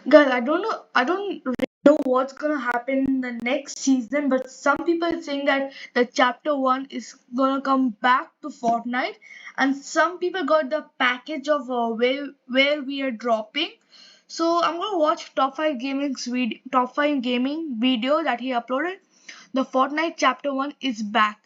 Guys, I don't know what's gonna happen in the next season, but some people are saying that the chapter one is gonna come back to Fortnite, and some people got the package of where we are dropping. So I'm gonna watch top five gaming video that he uploaded. The Fortnite chapter one is back.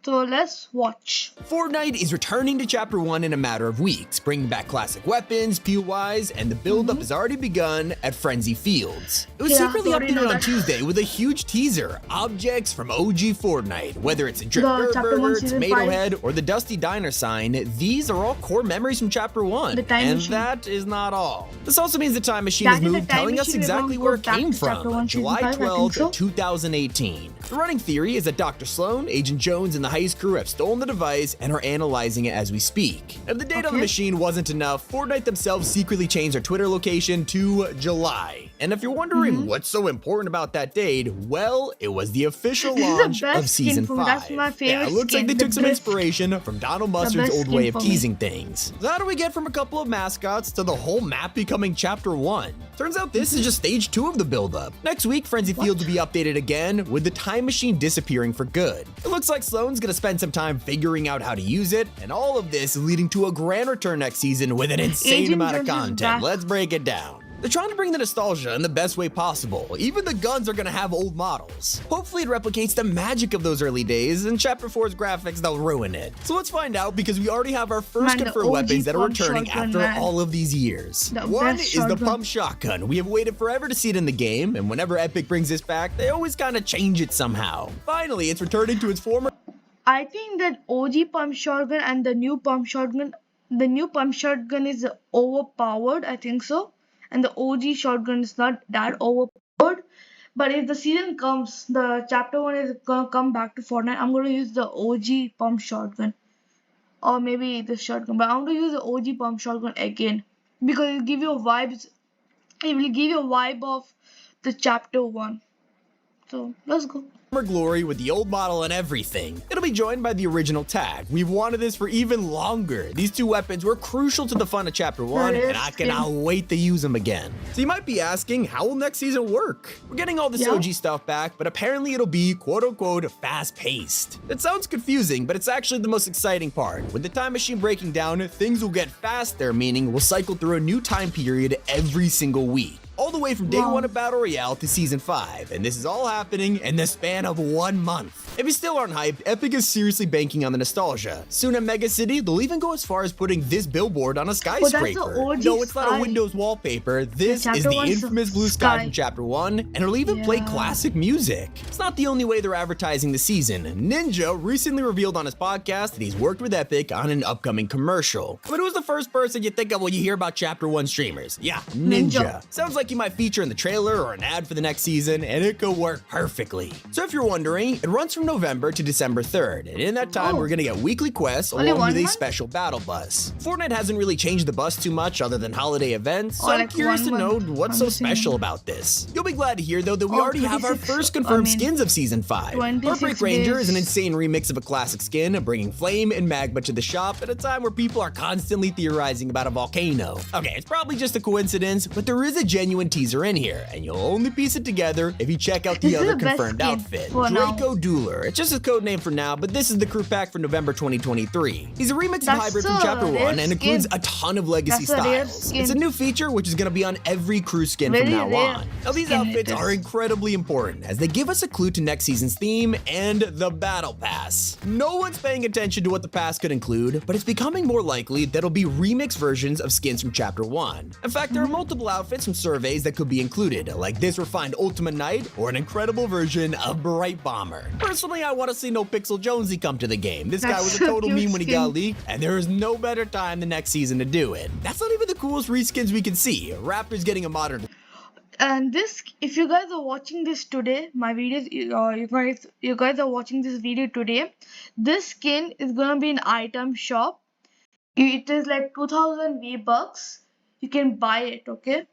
So let's watch. Fortnite is returning to Chapter 1 in a matter of weeks, bringing back classic weapons, POIs, and the build-up has already begun at Frenzy Fields. It was Yeah, secretly we already know updated on that. Tuesday with a huge teaser, objects from OG Fortnite. Whether it's a Drip The Chapter 1 Burger, Season Tomato 5. Head, or the Dusty Diner sign, these are all core memories from Chapter 1. The time And machine. that is not all. This also means the Time Machine has That is the moved, time telling us machine. We're exactly gonna where go it back came to Chapter from, 1 Season July 5, I think 12th, so. 2018. The running theory is that Dr. Sloan, Agent Jones, and the Heist crew have stolen the device and are analyzing it as we speak. If the date on the Okay. machine wasn't enough, Fortnite themselves secretly changed their Twitter location to July. And if you're wondering what's so important about that date, well, it was the official This is the launch best of skin Season for 5. me. That's my Yeah, favorite it looks like skin. they The took some best- inspiration from Donald Mustard's best old skin way of for me. teasing things. So how do we get from a couple of mascots to the whole map becoming Chapter 1? Turns out this is just stage 2 of the build-up. Next week, Frenzy Fields will be updated again, with the Time Machine disappearing for good. It looks like Sloan's gonna spend some time figuring out how to use it, and all of this is leading to a grand return next season with an insane Agent amount of Jones is content. back. Let's break it down. They're trying to bring the nostalgia in the best way possible. Even the guns are gonna have old models. Hopefully it replicates the magic of those early days, and Chapter 4's graphics, they'll ruin it. So let's find out, because we already have our first Man, the confirmed OG weapons that are pump returning shotgun, after man. all of these years. The One best is the shotgun. pump shotgun. We have waited forever to see it in the game, and whenever Epic brings this back, they always kind of change it somehow. Finally, it's returning to its former I think that OG pump shotgun and the new pump shotgun is overpowered. I think so, and the OG shotgun is not that overpowered. But if the season comes, the chapter one is gonna come back to Fortnite. I'm gonna use the OG pump shotgun, or maybe the shotgun. But I'm gonna use the OG pump shotgun again because it give you vibes. It will give you a vibe of the chapter one. So let's go. glory with the old model and everything. It'll be joined by the original tag. We've wanted this for even longer. These two weapons were crucial to the fun of Chapter 1, That is and I cannot wait to use them again. So you might be asking, how will next season work? We're getting all this Yeah. OG stuff back, but apparently it'll be quote-unquote fast-paced. It sounds confusing, but it's actually the most exciting part. With the time machine breaking down, things will get faster, meaning we'll cycle through a new time period every single week. All the way from day Wow. 1 of Battle Royale to Season 5, and this is all happening in the span of 1 month. If you still aren't hyped, Epic is seriously banking on the nostalgia. Soon at Mega City, they'll even go as far as putting this billboard on a skyscraper. OG No, it's not a sky. Windows wallpaper. This Chapter is the 1's infamous blue sky sky. from Chapter 1, and it'll even play Yeah. classic music. It's not the only way they're advertising the season. Ninja recently revealed on his podcast that he's worked with Epic on an upcoming commercial. But who's the first person you think of when you hear about Chapter 1 streamers? Yeah, Ninja. Sounds like he might feature in the trailer or an ad for the next season, and it could work perfectly. So if you're wondering, it runs from November to December 3rd, and in that time Oh. we're gonna get weekly quests Only along one with a month? special battle bus. Fortnite hasn't really changed the bus too much other than holiday events, so Oh, I'm like curious to 1 know month. what's so I'm seeing. special about this. You'll be glad to hear though that we Oh, already have our 26 first confirmed I mean, skins of Season 5. 26 Heartbreak Ranger is an days. insane remix of a classic skin, bringing flame and magma to the shop at a time where people are constantly theorizing about a volcano. Okay, it's probably just a coincidence, but there is a genuine teaser in here, and you'll only piece it together if you check out the This is other the best confirmed skin outfit. for now. Draco Dueler. It's just a code name for now, but this is the crew pack for November 2023. He's a remix of That's Hybrid from a Chapter rare 1 and includes skin. a ton of legacy That's a rare styles. skin. It's a new feature which is going to be on every crew skin Very from now rare on. Now these skin outfits it is. are incredibly important as they give us a clue to next season's theme and the Battle Pass. No one's paying attention to what the pass could include, but it's becoming more likely that it'll be remix versions of skins from Chapter 1. In fact, there are multiple outfits from surveys that could be included, like this refined Ultimate Knight or an incredible version of Bright Bomber. Personally, I want to see no Pixel Jonesy come to the game. This guy That's was a so total cute meme when he skin. got leaked, and there is no better time than next season to do it. That's not even the coolest reskins we can see. Raptor's getting a modern And this, if you guys are watching this today, my videos, you guys are watching this video today. This skin is gonna be an item shop. It is like 2000 V bucks. You can buy it, okay?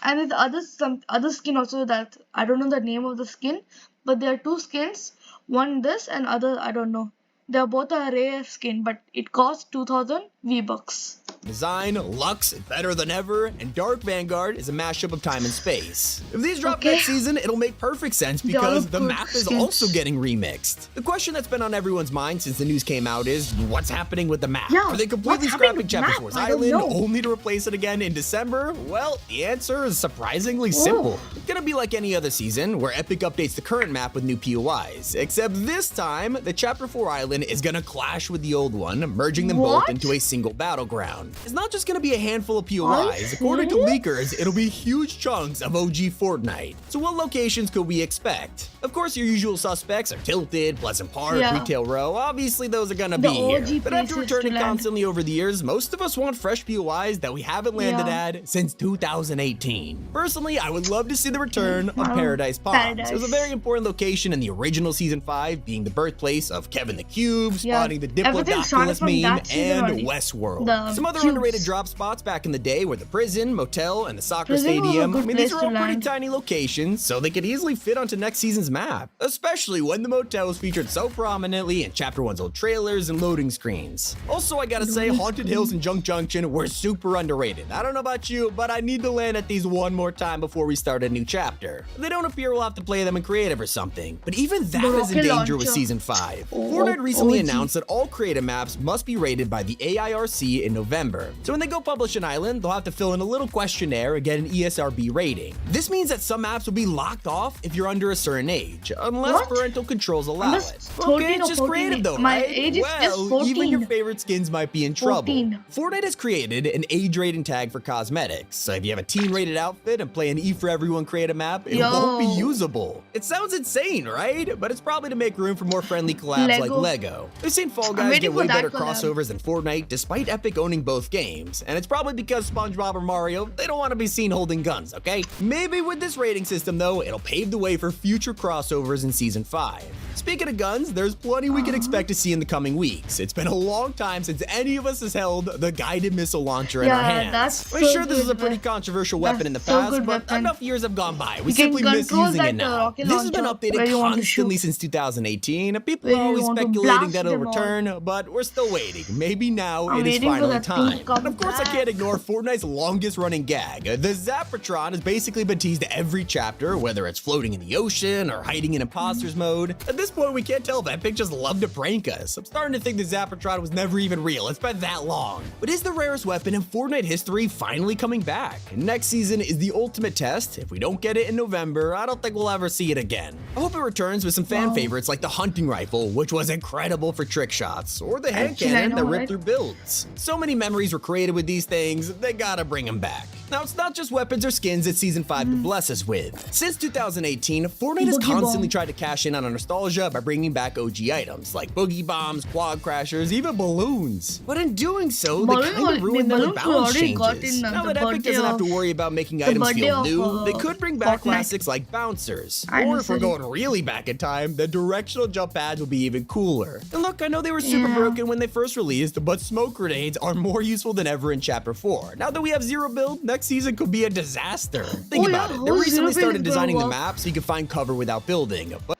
And there's some other skin also that I don't know the name of the skin, but there are two skins. One this and other I don't know. They're both a rare skin, but it costs 2000 V-Bucks. Design, Lux, better than ever, and Dark Vanguard is a mashup of time and space. If these drop Okay. next season, it'll make perfect sense They all because look the good map is skins. also getting remixed. The question that's been on everyone's mind since the news came out is, what's happening with the map? Yeah, Are they completely what's happening scrapping with the Chapter map? 4's I don't island know. only to replace it again in December? Well, the answer is surprisingly simple. It's gonna be like any other season, where Epic updates the current map with new POIs, except this time, the Chapter 4 island is gonna clash with the old one, merging them both What? into a single battleground. It's not just gonna be a handful of POIs. Are you According to serious? leakers, it'll be huge chunks of OG Fortnite. So what locations could we expect? Of course, your usual suspects are Tilted, Pleasant Park, Yeah. Retail Row. Obviously, those are gonna The be here. OG But after places to returning land. constantly over the years, most of us want fresh POIs that we haven't landed Yeah. at since 2018. Personally, I would love to see the return of Wow. Paradise Palms. Paradise. It was a very important location in the original Season 5, being the birthplace of Kevin the Cube, Yeah. spawning the Everything started Diplodocus from meme, that season and only. Westworld. The Some other cubes. underrated drop spots back in the day were the prison, motel, and the soccer Prison was a stadium. good I mean, these place are all to pretty land. tiny locations, so they could easily fit onto next season's map, especially when the motel was featured so prominently in Chapter 1's old trailers and loading screens. Also, I gotta say, Haunted Hills and Junk Junction were super underrated. I don't know about you, but I need to land at these one more time before we start a new chapter. If they don't appear, we'll have to play them in creative or something, but even that The is in rocket danger with launcher. Season 5. Oh, Fortnite recently OG. announced that all creative maps must be rated by the AIRC in November. So when they go publish an island, they'll have to fill in a little questionnaire and get an ESRB rating. This means that some maps will be locked off if you're under a certain age, unless What? parental controls allow Unless it. 13 Okay, it's or just 14. creative though, My right? age is just Well, even your 14. favorite skins might be in trouble. 14. Fortnite has created an age rating tag for cosmetics, so if you have a teen rated outfit and play an E for Everyone creative map, it won't be Yo. usable. It sounds insane, right? But it's probably to make room for more friendly collabs like Lego. Lego. We've seen Fall I'm Guys waiting get way for that better collab. crossovers than Fortnite, despite Epic owning both games. And it's probably because SpongeBob or Mario, they don't want to be seen holding guns, okay? Maybe with this rating system though, it'll pave the way for future crossovers in Season 5. Speaking of guns, there's plenty we can expect to see in the coming weeks. It's been a long time since any of us has held the guided missile launcher in our Yeah, hands. that's I'm so sure this is a good pretty weapon. controversial weapon in the That's so past, good but weapon. enough years have gone by. We You can simply miss control using it that, now. rocket This has been launcher updated where you want to constantly shoot. since 2018. People Where are you always want to speculating blast that it'll them all. return, but we're still waiting. Maybe now I'm it is waiting for finally that time. thing to come And of course, I back. can't ignore Fortnite's longest running gag. The Zapatron has basically been teased every chapter, whether it's floating in the ocean or hiding in imposters mode. At this point, we can't tell if Epic just loved to prank us. I'm starting to think the Zapatron was never even real. It's been that long. But is the rarest weapon in Fortnite history finally coming back? Next season is the ultimate test. If we don't get it in November, I don't think we'll ever see it again. I hope it returns with some fan Wow. favorites like the hunting rifle, which was incredible for trick shots, or the hand Actually, I cannon know, that right? ripped through builds. So many memories were created with these things, they gotta bring them back. Now, it's not just weapons or skins that Season 5 could bless us with. Since 2018, Fortnite has Boogie constantly Bomb. tried to cash in on our nostalgia by bringing back OG items like boogie bombs, quad crashers, even balloons. But in doing so, they Balloon kind al- of ruined them with balloons were balance already got changes. in, Now the that Epic birthday doesn't have to of- worry about making the items birthday feel of, new, they could bring back Fortnite. classics like bouncers. Or if we're Anniversary. going really back in time, the directional jump pads will be even cooler. And look, I know they were super Yeah. broken when they first released, but smoke grenades are more useful than ever in Chapter 4. Now that we have Zero Build, next season could be a disaster. Think Oh, about yeah, it. They how is recently Zero Build started gonna designing the work? map so you can find cover without building. But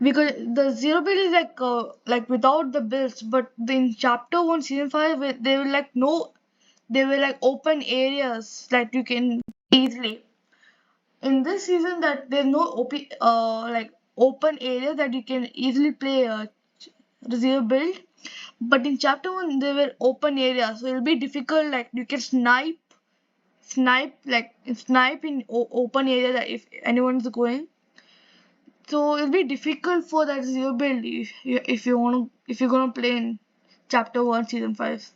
Because the zero build is like without the builds, but in chapter 1 season 5 they were like no, they were like open areas that you can easily. In this season that there's no like open area that you can easily play zero build, but in chapter 1 there were open areas, so it'll be difficult. Like you can snipe in open area that if anyone's going. So it'll be difficult for that zero build if you're gonna play in chapter 1 season 5.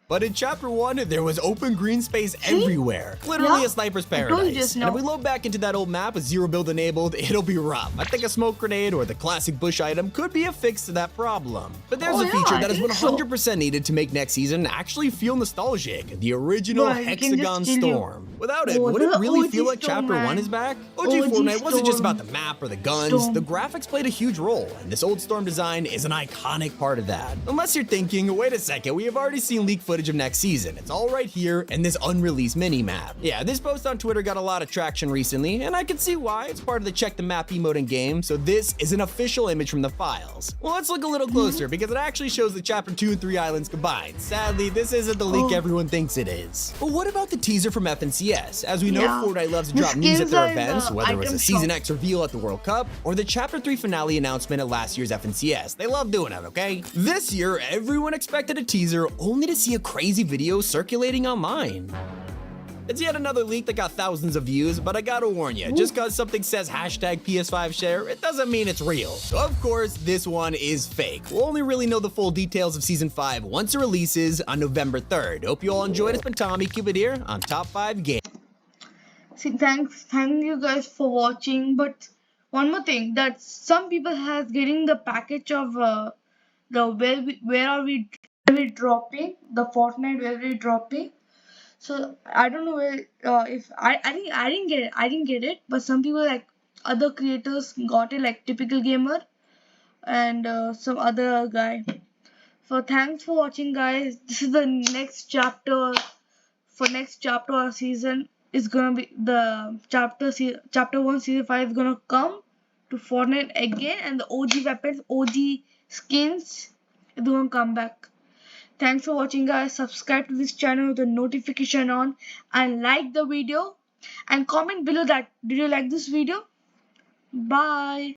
But in Chapter 1, there was open green space everywhere. Literally Yeah. a sniper's I told you paradise. just And if now. we load back into that old map with Zero Build enabled, it'll be rough. I think a smoke grenade or the classic bush item could be a fix to that problem. But there's Oh, a yeah, feature I that is think so. 100% needed to make next season actually feel nostalgic. The original Bro, you can just Hexagon kill you. Storm. Without it, Oh, would it the really OG feel like Storm, Chapter 1 man. is back? OG OG Fortnite wasn't just Storm. about the map or the guns. Storm. The graphics played a huge role, and this old Storm design is an iconic part of that. Unless you're thinking, wait a second, we have already seen leaked footage footage of next season. It's all right here in this unreleased mini-map. Yeah, this post on Twitter got a lot of traction recently, and I can see why. It's part of the check the map emote in game, so this is an official image from the files. Well, let's look a little closer because it actually shows the chapter 2 and 3 islands combined. Sadly, this isn't the leak everyone thinks it is. But what about the teaser from FNCS? As we know, Fortnite loves to drop news at their events, whether it was a Season X reveal at the World Cup or the Chapter 3 finale announcement at last year's FNCS. They love doing it, okay? This year, everyone expected a teaser only to see a crazy video circulating online. It's yet another leak that got thousands of views, but I gotta warn you, just cause something says hashtag PS5 share, it doesn't mean it's real. So of course, this one is fake. We'll only really know the full details of Season 5 once it releases on November 3rd. Hope you all enjoyed. It's been Tommy, keep it here on Top 5 Games. See, thank you guys for watching. But one more thing, that some people has getting the package of the where are we dropping the Fortnite, where we dropping. So I don't know where if I think I didn't get it, but some people like other creators got it, like Typical Gamer and some other guy. So thanks for watching, guys. This is the next chapter. For next chapter or season is gonna be the chapter 1 season 5 is gonna come to Fortnite again, and the OG weapons, OG skins is gonna come back. Thanks for watching, guys. Subscribe to this channel with the notification on and like the video and comment below that did you like this video. Bye.